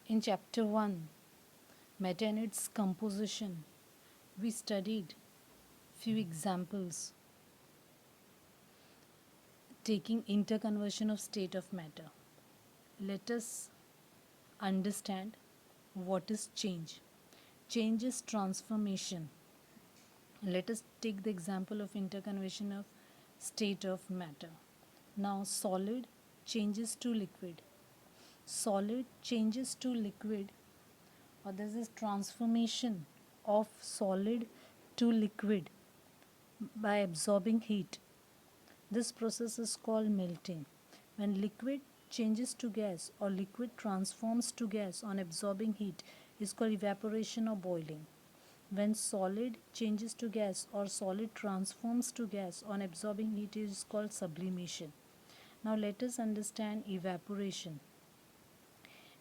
In chapter 1, matter and its composition, we studied few examples taking interconversion of state of matter. Let us understand what is change. Change is transformation. Let us take the example of interconversion of state of matter. Now solid changes to liquid. Solid changes to liquid, or this is transformation of solid to liquid by absorbing heat. This process is called melting. When liquid changes to gas or liquid transforms to gas on absorbing heat is called evaporation or boiling. When solid changes to gas or solid transforms to gas on absorbing heat is called sublimation. Now let us understand evaporation.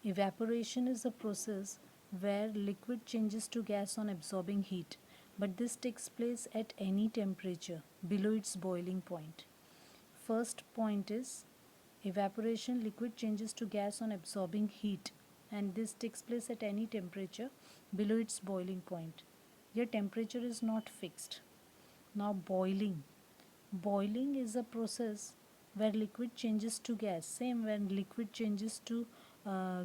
Evaporation is a process where liquid changes to gas on absorbing heat, but this takes place at any temperature below its boiling point. First point is evaporation, liquid changes to gas on absorbing heat, and this takes place at any temperature below its boiling point. Your temperature is not fixed. Now boiling. Boiling is a process where liquid changes to gas. Same when liquid changes to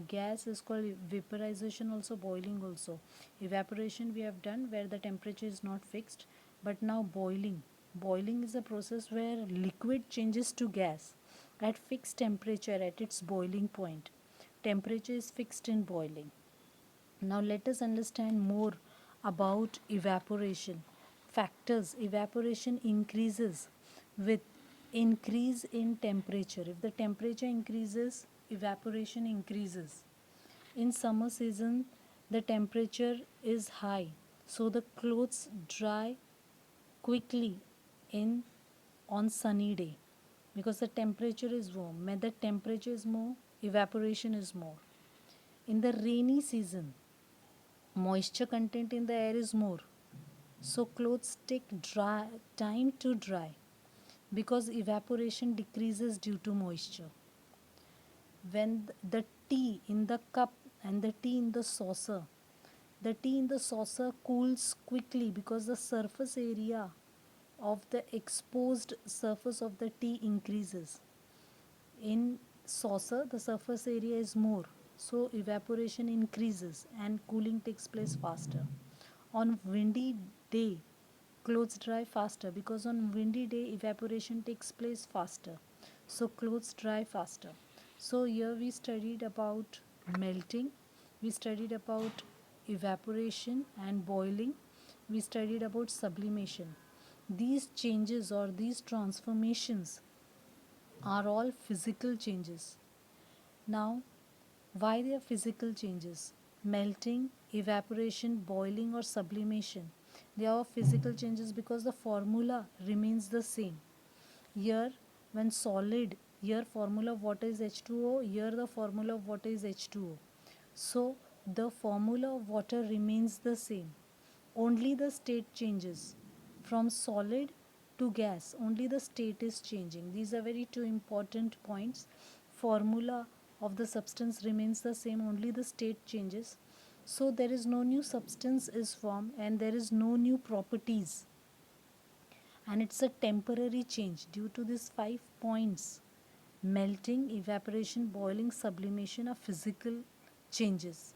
gas is called vaporization, also boiling also. Evaporation we have done where the temperature is not fixed, but now boiling. Boiling is a process where liquid changes to gas at fixed temperature at its boiling point. Temperature is fixed in boiling. Now let us understand more about evaporation. Factors: evaporation increases with increase in temperature. If the temperature increases, evaporation increases. In summer season, the temperature is high, so the clothes dry quickly in on sunny day because the temperature is warm. When the temperature is more, evaporation is more. In the rainy season, moisture content in the air is more, so clothes take time to dry because evaporation decreases due to moisture. When the tea in the cup and the tea in the saucer, the tea in the saucer cools quickly because the surface area of the exposed surface of the tea increases. In saucer, the surface area is more, so evaporation increases and cooling takes place faster. On windy day, clothes dry faster because on windy day evaporation takes place faster, so clothes dry faster. So here we studied about melting, we studied about evaporation and boiling, we studied about sublimation. These changes or these transformations are all physical changes. Now, why they are physical changes? Melting, evaporation, boiling, or sublimation. They are physical changes because the formula remains the same. Here, when solid, here formula of water is H2O, here the formula of water is H2O. So, the formula of water remains the same. Only the state changes. From solid to gas, only the state is changing. These are very two important points. Formula of the substance remains the same, only the state changes. So there is no new substance is formed and there is no new properties, and it's a temporary change due to these 5 points. Melting, evaporation, boiling, sublimation are physical changes.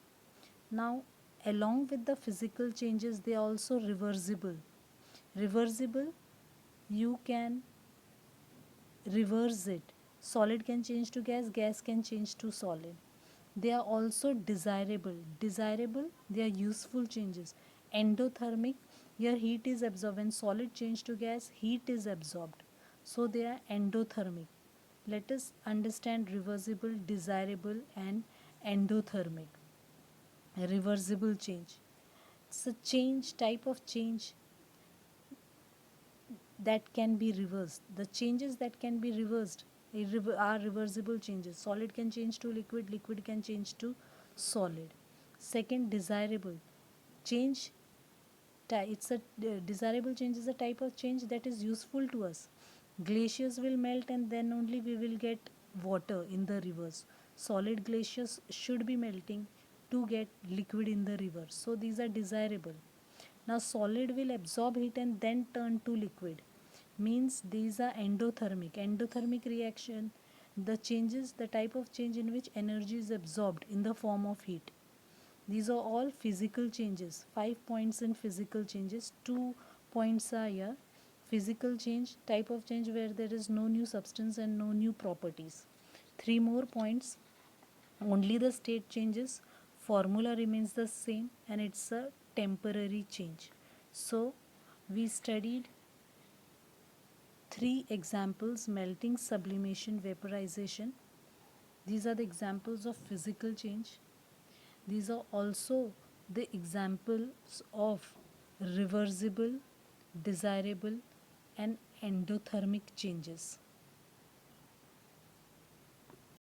Now, along with the physical changes, they are also reversible. Reversible, you can reverse it. Solid can change to gas, gas can change to solid. They are also desirable. Desirable, they are useful changes. Endothermic, here heat is absorbed. When solid change to gas, heat is absorbed. So they are endothermic. Let us understand reversible, desirable, and endothermic. Reversible change. It's a change, type of change that can be reversed. The changes that can be reversed are reversible changes. Solid can change to liquid, liquid can change to solid. Second, desirable change. It's a desirable change is a type of change that is useful to us. Glaciers will melt and then only we will get water in the rivers. Solid glaciers should be melting to get liquid in the river. So these are desirable. Now solid will absorb heat and then turn to liquid. Means these are endothermic. Endothermic reaction, the type of change in which energy is absorbed in the form of heat. These are all physical changes. 5 points in physical changes. 2 points are here. Physical change, type of change where there is no new substance and no new properties. 3 more points. Only the state changes. Formula remains the same and it's a temporary change. So we studied 3 examples: melting, sublimation, vaporization. These are the examples of physical change. These are also the examples of reversible, desirable, and endothermic changes.